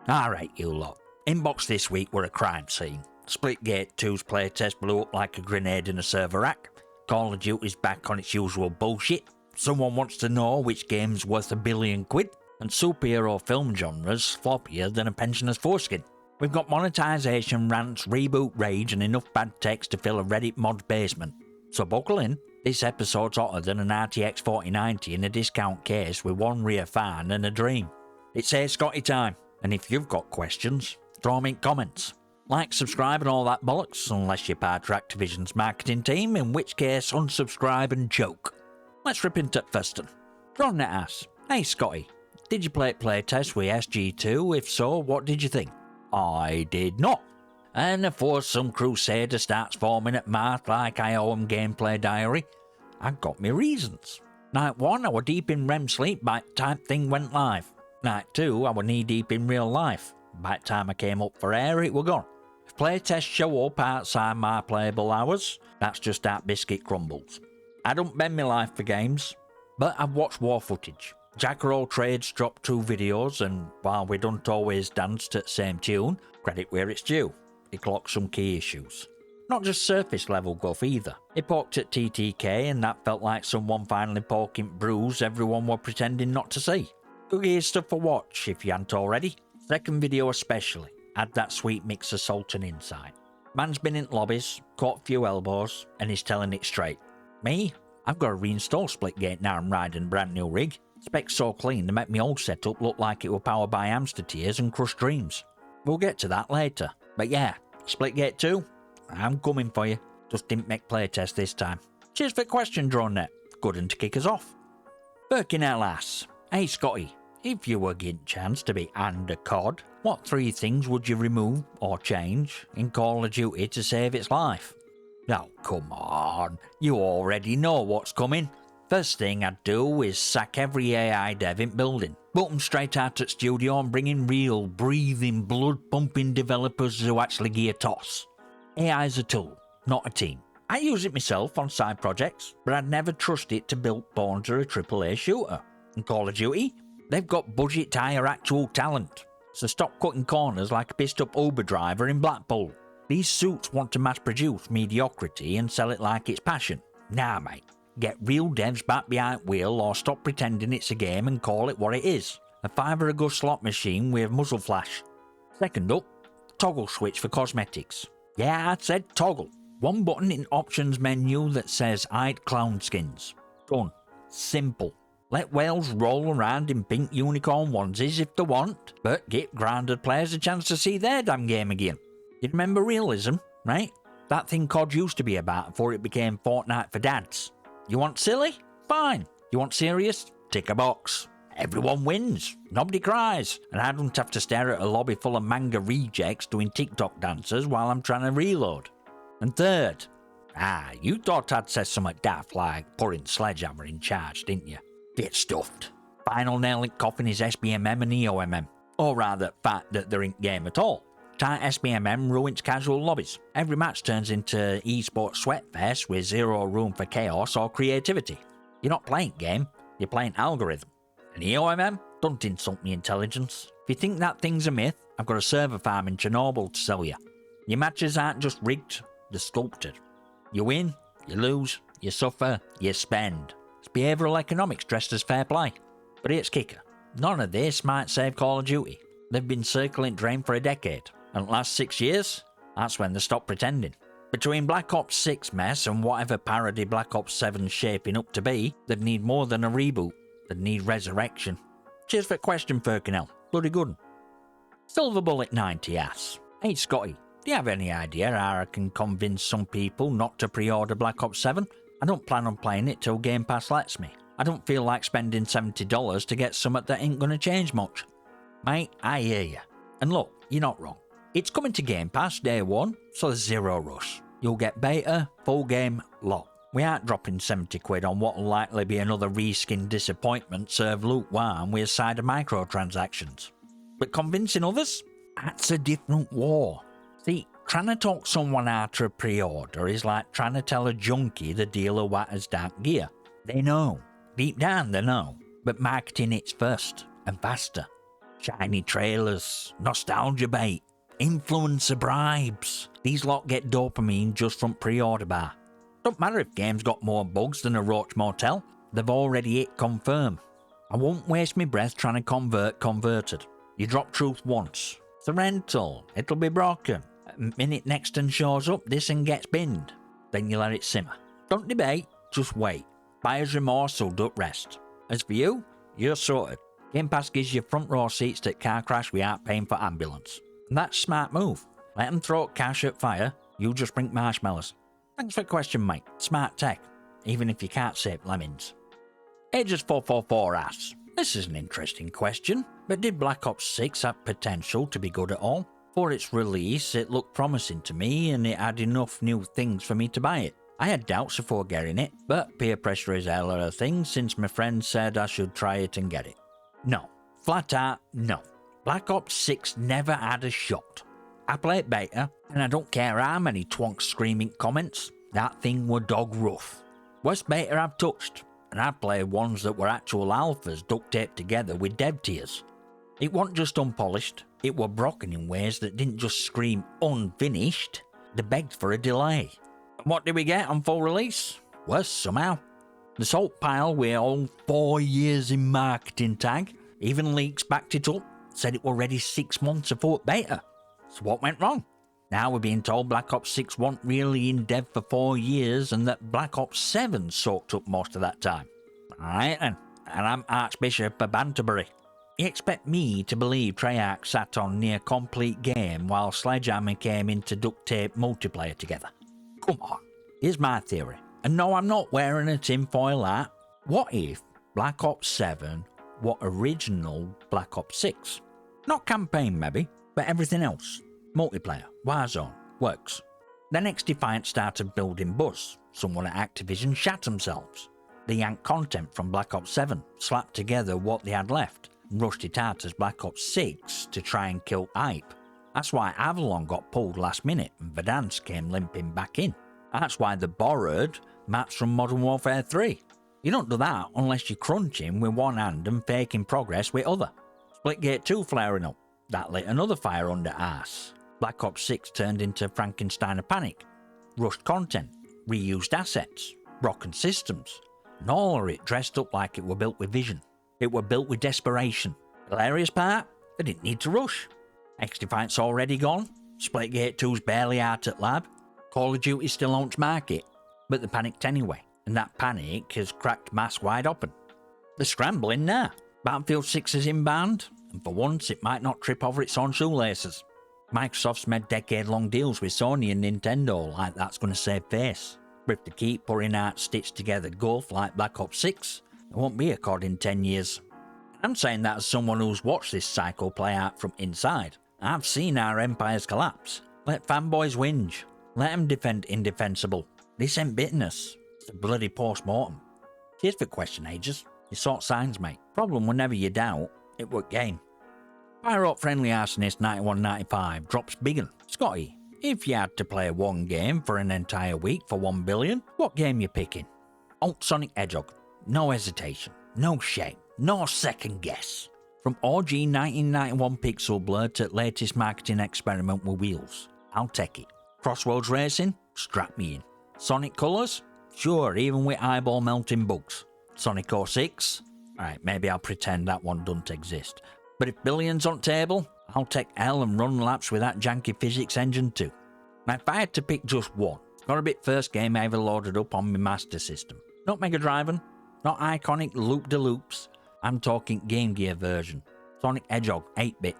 Alright, you lot. Inbox this week were a crime scene. Splitgate 2's playtest blew up like a grenade in a server rack. Call of Duty's back on its usual bullshit. Someone wants to know which game's worth £1 billion. And superhero film genres floppier than a pensioner's foreskin. We've got monetisation, rants, reboot rage, and enough bad text to fill a Reddit mod basement. So buckle in. This episode's hotter than an RTX 4090 in a discount case with one rear fan and a dream. It's Hey Scotty time, and if you've got questions, throw them in comments. Like, subscribe and all that bollocks, unless you're part of Activision's marketing team, in which case unsubscribe and joke. Let's rip into it first. Ron asks, Hey Scotty, did you play playtest with SG2? If so, what did you think? I did not. And before some crusader starts forming at Marth like I owe him gameplay diary, I got me reasons. Night 1, I were deep in REM sleep by the time thing went live. Night 2, I were knee deep in real life. By the time I came up for air, it were gone. If playtests show up outside my playable hours, that's just that biscuit crumbles. I don't bend my life for games, but I've watched war footage. Jack Roll Trades dropped 2 videos, and while we don't always dance to the same tune, credit where it's due, it clocked some key issues. Not just surface level guff either. It poked at TTK, and that felt like someone finally poking bruise everyone were pretending not to see. Good gear stuff for watch if you hadn't already. Second video especially, had that sweet mix of salt and insight. Man's been in lobbies, caught a few elbows, and he's telling it straight. Me? I've got to reinstall Splitgate now I'm riding a brand new rig. Specs so clean they make my old setup look like it were powered by hamster tears and crushed dreams. We'll get to that later. But yeah, Splitgate 2, I'm coming for you. Just didn't make playtest this time. Cheers for the question, DroneNet. Good one to kick us off. Birkinell asks, Hey Scotty, if you were given chance to be under COD, what 3 things would you remove or change in Call of Duty to save its life? Oh, come on. You already know what's coming. First thing I'd do is sack every AI dev in building, boot them straight out at studio and bring in real, breathing, blood-pumping developers who actually give a toss. AI's a tool, not a team. I use it myself on side projects, but I'd never trust it to build Bones or a AAA shooter. In Call of Duty, they've got budget to hire actual talent, so stop cutting corners like a pissed-up Uber driver in Blackpool. These suits want to mass-produce mediocrity and sell it like it's passion. Nah, mate. Get real devs back behind wheel or stop pretending it's a game and call it what it is. A $5 slot machine with muzzle flash. Second up, toggle switch for cosmetics. Yeah, I said toggle. One button in options menu that says hide clown skins. Done. Simple. Let whales roll around in pink unicorn onesies if they want, but give grounded players a chance to see their damn game again. You remember realism, right? That thing COD used to be about before it became Fortnite for dads. You want silly? Fine. You want serious? Tick a box. Everyone wins. Nobody cries. And I don't have to stare at a lobby full of manga rejects doing TikTok dances while I'm trying to reload. And third, you thought I'd said something daft like putting Sledgehammer in charge, didn't you? Get stuffed. Final nail in coffin is SBMM and EOMM. Or rather, fact that they're in game at all. Tight SBMM ruins casual lobbies. Every match turns into esports sweatfest with zero room for chaos or creativity. You're not playing game, you're playing algorithm. And EOMM? Don't insult me intelligence. If you think that thing's a myth, I've got a server farm in Chernobyl to sell you. Your matches aren't just rigged, they're sculpted. You win, you lose, you suffer, you spend. It's behavioural economics dressed as fair play. But here's kicker. None of this might save Call of Duty. They've been circling drain for a decade. And the last 6 years, that's when they stopped pretending. Between Black Ops 6 mess and whatever parody Black Ops 7's shaping up to be, they'd need more than a reboot. They'd need resurrection. Cheers for the question, Birkinell. Bloody good. Silver Bullet 90 asks, Hey Scotty, do you have any idea how I can convince some people not to pre-order Black Ops 7? I don't plan on playing it till Game Pass lets me. I don't feel like spending $70 to get something that ain't gonna change much. Mate, I hear you. And look, you're not wrong. It's coming to Game Pass day 1, so there's zero rush. You'll get beta, full game, lot. We aren't dropping £70 on what will likely be another reskin disappointment served lukewarm with a side of microtransactions. But convincing others? That's a different war. See, trying to talk someone out of a pre-order is like trying to tell a junkie the dealer what has dark gear. They know. Deep down they know. But marketing it's first and faster. Shiny trailers, nostalgia bait, influencer bribes. These lot get dopamine just from pre-order bar. Don't matter if games got more bugs than a Roach Motel, they've already hit confirm. I won't waste my breath trying to convert converted. You drop truth once. It's a rental, it'll be broken. A minute next and shows up, this and gets binned. Then you let it simmer. Don't debate, just wait. Buyer's remorse will do rest. As for you, you're sorted. Game Pass gives you front row seats to car crash without paying for ambulance. And that's a smart move. Let them throw cash at fire, you just bring marshmallows. Thanks for the question, mate. Smart tech, even if you can't save lemons. Ages444 asks, this is an interesting question, but did Black Ops 6 have potential to be good at all? For its release, it looked promising to me and it had enough new things for me to buy it. I had doubts before getting it, but peer pressure is a hell of a thing since my friend said I should try it and get it. No. Flat out, no. Black Ops 6 never had a shot. I played beta, and I don't care how many twonks screaming comments, that thing were dog rough. Worst beta I've touched, and I played ones that were actual alphas duct taped together with dev tears. It wasn't just unpolished, it were broken in ways that didn't just scream unfinished, they begged for a delay. And what did we get on full release? Worse somehow. The salt pile with all 4 years in marketing tag even leaks backed it up, said it were ready 6 months before beta. So what went wrong? Now we're being told Black Ops 6 wasn't really in dev for 4 years and that Black Ops 7 soaked up most of that time. Alright then, and I'm Archbishop of Banterbury. You expect me to believe Treyarch sat on near complete game while Sledgehammer came in to duct tape multiplayer together? Come on. Here's my theory. And no, I'm not wearing a tinfoil hat. What if Black Ops 7 were original Black Ops 6? Not campaign maybe, but everything else. Multiplayer, Warzone, works. Then X-Defiant started building buzz. Someone at Activision shat themselves. They yanked content from Black Ops 7, slapped together what they had left, and rushed it out as Black Ops 6 to try and kill hype. That's why Avalon got pulled last minute and Verdansk came limping back in. That's why they borrowed maps from Modern Warfare 3. You don't do that unless you're crunching with one hand and faking progress with other. Splitgate 2 flaring up. That lit another fire under arse. Black Ops 6 turned into Frankenstein of panic. Rushed content, reused assets, broken systems, and all of it dressed up like it were built with vision. It were built with desperation. Hilarious part? They didn't need to rush. X-Defiant's already gone. Splitgate 2's barely out at lab. Call of Duty's still on its market. But they panicked anyway, and that panic has cracked mass wide open. They're scrambling now. Battlefield 6 is inbound, and for once it might not trip over its own shoelaces. Microsoft's made decade-long deals with Sony and Nintendo like that's going to save face. But if they keep pouring out stitched-together guff like Black Ops 6, there won't be a COD in 10 years. I'm saying that as someone who's watched this cycle play out from inside. I've seen our empires collapse. Let fanboys whinge. Let them defend indefensible. This ain't bitterness. It's a bloody post-mortem. Cheers for question, Ages. You sort signs, mate. Problem whenever you doubt, it worked game. Pirate Friendly Arsonist 9195 drops big un. Scotty, if you had to play one game for an entire week for 1 billion, what game you picking? Alt Sonic Hedgehog. No hesitation. No shame. No second guess. From OG 1991 pixel blur to latest marketing experiment with wheels. I'll take it. Crossroads Racing? Strap me in. Sonic Colours? Sure, even with eyeball melting bugs. Sonic 06? Alright, maybe I'll pretend that one doesn't exist. But if billions on table, I'll take L and run laps with that janky physics engine too. Now if I had to pick just one, got a bit first game I ever loaded up on my Master System. Not Mega Driven, not iconic loop-de-loops, I'm talking Game Gear version. Sonic Hedgehog 8-bit.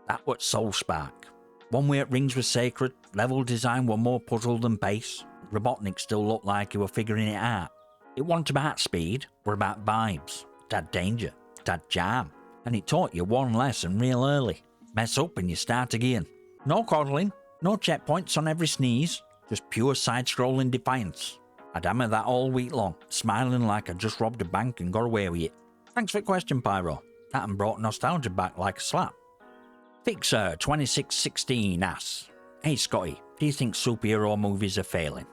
That was Soul Spark. One where rings was sacred, level design were more puzzle than pace, Robotnik still looked like he were figuring it out. It wasn't about speed, were about vibes. It had danger, it had jam, and it taught you one lesson real early. Mess up and you start again. No coddling, no checkpoints on every sneeze, just pure side-scrolling defiance. I'd hammer that all week long, smiling like I just robbed a bank and got away with it. Thanks for the question, Pyro. That and brought nostalgia back like a slap. Fixer2616 asks, Hey Scotty, do you think superhero movies are failing?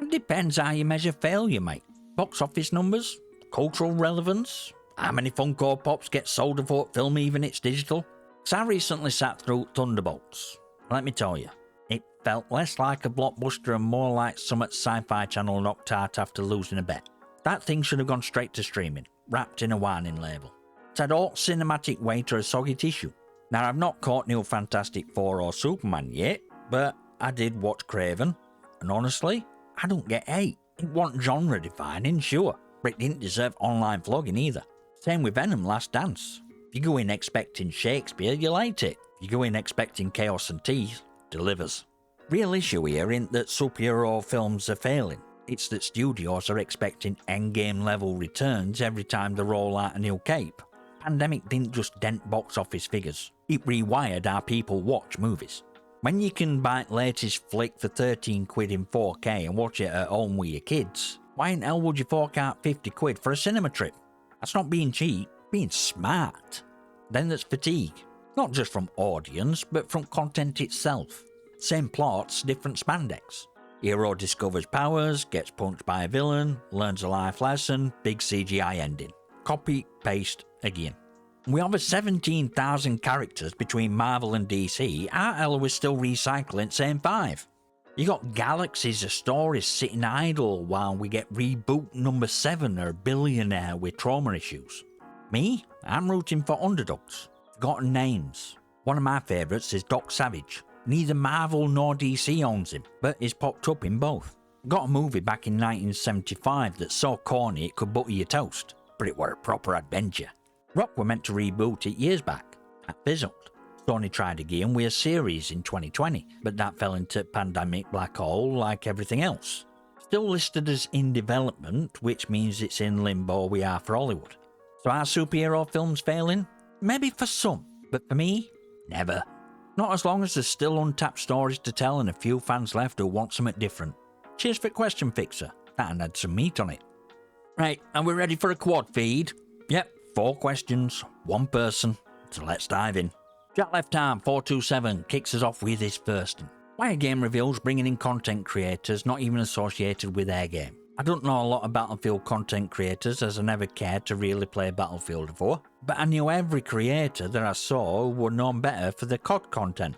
It depends how you measure failure, mate. Box office numbers? Cultural relevance? How many Funko Pops get sold before film even it's digital? So I recently sat through Thunderbolts. Let me tell you, it felt less like a blockbuster and more like some at Sci-Fi Channel knocked out after losing a bet. That thing should have gone straight to streaming, wrapped in a warning label. It had all cinematic weight or a soggy tissue. Now I've not caught New Fantastic Four or Superman yet, but I did watch Craven, and honestly, I don't get hate. It wasn't genre defining, sure, but it didn't deserve online flogging either. Same with Venom Last Dance. If you go in expecting Shakespeare, you'll hate it. If you go in expecting chaos and teeth, delivers. Real issue here isn't that superhero films are failing. It's that studios are expecting endgame level returns every time they roll out a new cape. Pandemic didn't just dent box office figures, it rewired how people watch movies. When you can buy latest flick for 13 quid in 4K and watch it at home with your kids, why in hell would you fork out 50 quid for a cinema trip? That's not being cheap, being smart. Then there's fatigue, not just from audience, but from content itself. Same plots, different spandex. Hero discovers powers, gets punched by a villain, learns a life lesson, big CGI ending. Copy, paste, again. We have 17,000 characters between Marvel and DC, how hell are we still recycling same 5? You got galaxies of stories sitting idle while we get reboot number 7 or billionaire with trauma issues. Me? I'm rooting for underdogs. Forgotten names. One of my favourites is Doc Savage. Neither Marvel nor DC owns him, but he's popped up in both. Got a movie back in 1975 that's so corny it could butter your toast, but it were a proper adventure. Rock were meant to reboot it years back. That fizzled. Sony tried again with a series in 2020, but that fell into pandemic black hole like everything else. Still listed as in development, which means it's in limbo we are for Hollywood. So are superhero films failing? Maybe for some, but for me, never. Not as long as there's still untapped stories to tell and a few fans left who want something different. Cheers for Question Fixer. That'd add some meat on it. Right, are we ready for a quad feed? Yep, 4 questions, 1 person. So let's dive in. Jack Left Arm 427 kicks us off with his first one. Why are game reveals bringing in content creators not even associated with their game? I don't know a lot of Battlefield content creators as I never cared to really play Battlefield before, but I knew every creator that I saw were known better for their COD content.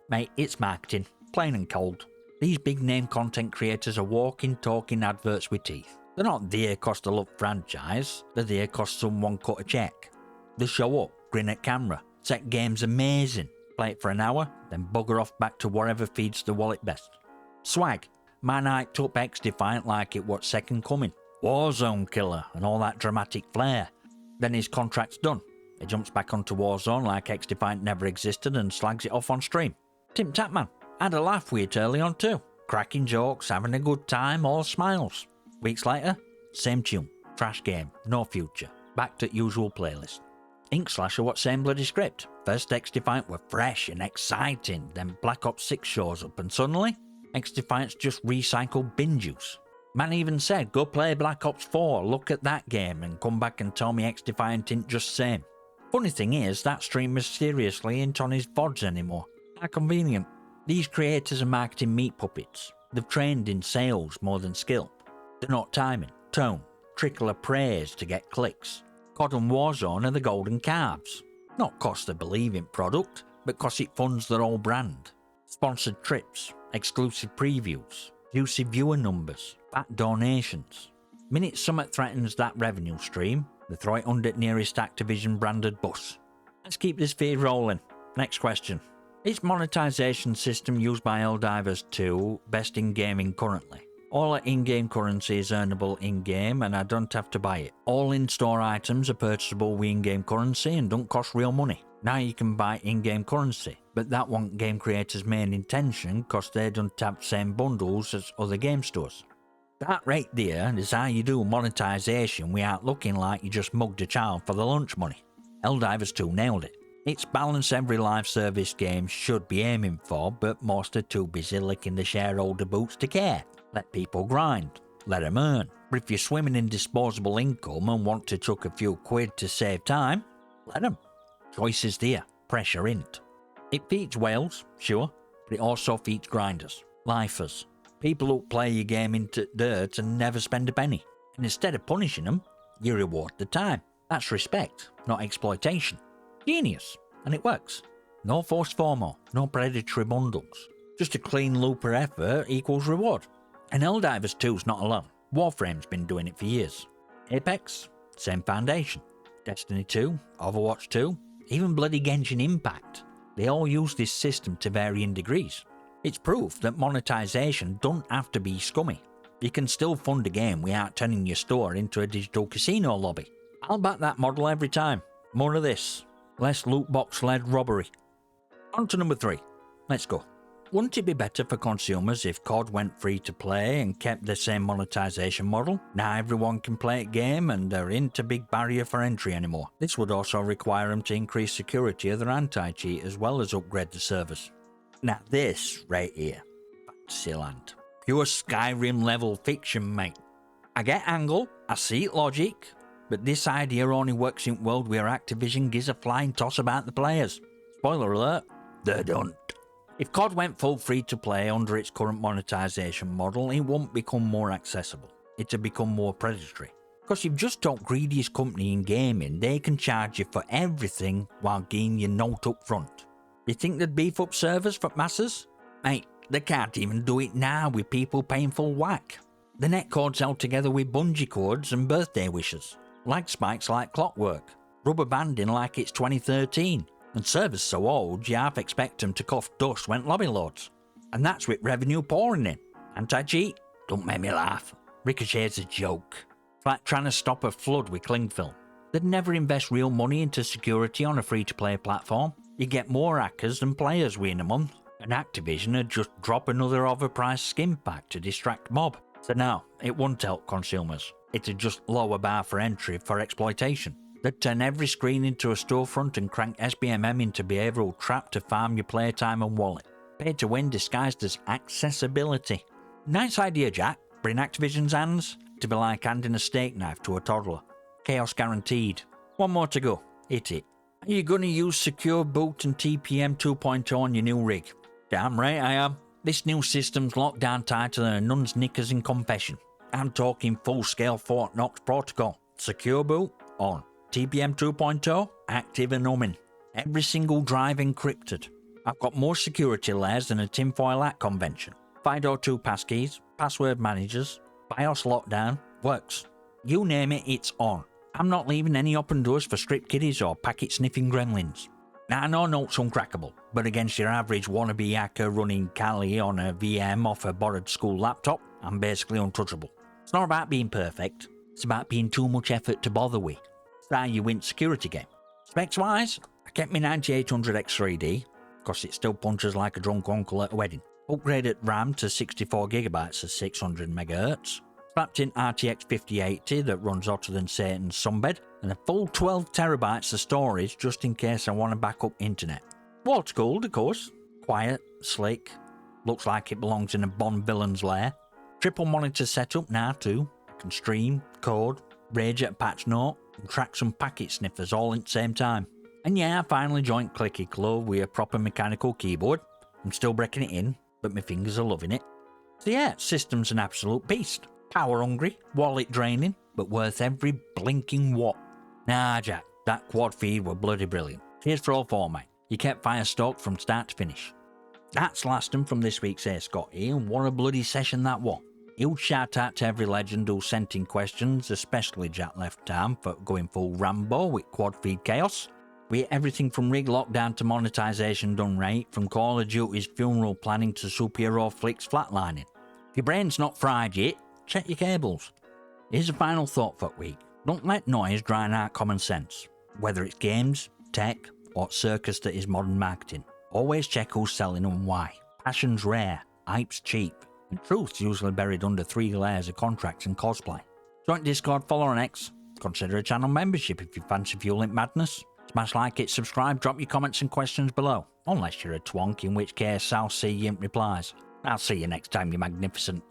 Mate, it's marketing, plain and cold. These big name content creators are walking, talking adverts with teeth. They're not there cause to love franchise, they're there cause someone cut a check. They show up, grin at camera, set games amazing, play it for an hour, then bugger off back to whatever feeds the wallet best. Swag. Man hyped up X-Defiant like it was second coming. Warzone killer and all that dramatic flair. Then his contract's done. He jumps back onto Warzone like X-Defiant never existed and slags it off on stream. Tim Tapman had a laugh with it early on too. Cracking jokes, having a good time, all smiles. Weeks later, same tune. Trash game, no future. Back to usual playlist. Ink Slasher what same bloody script. First X-Defiant were fresh and exciting, then Black Ops 6 shows up and suddenly X-Defiant's just recycled bin juice. Man even said, go play Black Ops 4, look at that game and come back and tell me X-Defiant ain't just same. Funny thing is, that streamer seriously ain't on his VODs anymore. How convenient. These creators are marketing meat puppets. They've trained in sales more than skill. They're not timing, tone, trickle of praise to get clicks. COD and Warzone are the golden calves. Not cause they believe in product, but cause it funds their whole brand. Sponsored trips, exclusive previews, juicy viewer numbers, fat donations. Minute Summit threatens that revenue stream, they throw it under nearest Activision branded bus. Let's keep this feed rolling. Next question. Is monetisation system used by Helldivers 2 best in gaming currently? All in-game currency is earnable in-game and I don't have to buy it. All in-store items are purchasable with in-game currency and don't cost real money. Now you can buy in-game currency, but that wasn't game creators' main intention cause they don't have the same bundles as other game stores. That right there is how you do monetisation without looking like you just mugged a child for the lunch money. Helldivers 2 nailed it. It's balance every live service game should be aiming for, but most are too busy licking the shareholder boots to care. Let people grind. Let them earn. But if you're swimming in disposable income and want to chuck a few quid to save time, let them. Choice is there. Pressure isn't. It feeds whales, sure, but it also feeds grinders, lifers, people who play your game into dirt and never spend a penny. And instead of punishing them, you reward the time. That's respect, not exploitation. Genius. and it works. No forced FOMO, no predatory bundles. Just a clean loop of effort equals reward. And Helldivers 2's not alone. Warframe's been doing it for years. Apex, same foundation. Destiny 2, Overwatch 2, even bloody Genshin Impact. They all use this system to varying degrees. It's proof that monetization don't have to be scummy. You can still fund a game without turning your store into a digital casino lobby. I'll back that model every time. More of this. Less loot box led robbery. On to number 3. Let's go. Wouldn't it be better for consumers if COD went free to play and kept the same monetization model? Now everyone can play a game and there ain't a big barrier for entry anymore. This would also require them to increase security of their anti-cheat as well as upgrade the servers. Now this right here, Fantasyland. Pure Skyrim level fiction, mate. I get angle, I see logic, but this idea only works in world where Activision gives a flying toss about the players. Spoiler alert, they don't. If COD went full free to play under its current monetization model, it won't become more accessible. It'll become more predatory. Because you've just told greediest company in gaming, they can charge you for everything while giving you note up front. You think they'd beef up servers for masses? Mate, they can't even do it now with people paying full whack. The netcode's held together with bungee cords and birthday wishes. Lag spikes like clockwork. Rubber banding like it's 2013. And servers so old you half expect them to cough dust when lobby loads. And that's with revenue pouring in. Anti-cheat? Don't make me laugh. Ricochet's a joke. It's like trying to stop a flood with cling film. They'd never invest real money into security on a free-to-play platform. You get more hackers than players within a month. And Activision would just drop another overpriced skin pack to distract mob. So no, it won't help consumers. It'd just lower bar for entry for exploitation. They'd turn every screen into a storefront and crank SBMM into behavioural trap to farm your playtime and wallet. Pay to win disguised as accessibility. Nice idea, Jack. But in Activision's hands, to be like handing a steak knife to a toddler. Chaos guaranteed. One more to go. Hit it. Are you going to use Secure Boot and TPM 2.0 on your new rig? Damn right I am. This new system's locked down tighter than a nun's knickers in confession. I'm talking full-scale Fort Knox protocol. Secure Boot on. TPM 2.0, active and humming. Every single drive encrypted. I've got more security layers than a tinfoil hat convention. FIDO2 passkeys, password managers, BIOS lockdown, works. You name it, it's on. I'm not leaving any open doors for strip kiddies or packet sniffing gremlins. Now I know note's uncrackable, but against your average wannabe hacker running Kali on a VM off a borrowed school laptop, I'm basically untouchable. It's not about being perfect, it's about being too much effort to bother with. How you win security game. Specs wise, I kept my 9800 X3D, because it still punches like a drunk uncle at a wedding. Upgraded RAM to 64GB at 600MHz. Strapped in RTX 5080 that runs hotter than Satan's sunbed, and a full 12TB of storage just in case I want to back up internet. Water cooled, of course. Quiet, slick, looks like it belongs in a Bond villain's lair. Triple monitor setup now too. I can stream, code, rage at a patch note, and track some packet sniffers all at the same time. And yeah, I finally joined Clicky Club with a proper mechanical keyboard. I'm still breaking it in, but my fingers are loving it. So yeah, system's an absolute beast. Power hungry, wallet draining, but worth every blinking watt. Nah, Jack, that quad feed were bloody brilliant. Cheers for all four, mate. You kept fire stoked from start to finish. That's lasting from this week's Hey Scotty, and what a bloody session that was. Huge shout out to every legend who sent in questions, especially Jack Left Arm for going full Rambo with quad feed chaos. We had everything from rig lockdown to monetization done right, from Call of Duty's funeral planning to superhero flicks flatlining. If your brain's not fried yet, check your cables. Here's a final thought for the week. Don't let noise drown out common sense. Whether it's games, tech, or circus that is modern marketing. Always check who's selling and why. Passion's rare, hype's cheap. And truth's usually buried under 3 layers of contracts and cosplay. Join Discord, follow on X. Consider a channel membership if you fancy fueling madness. Smash like it, subscribe, drop your comments and questions below. Unless you're a twonk, in which case I'll see you in replies. I'll see you next time, you magnificent.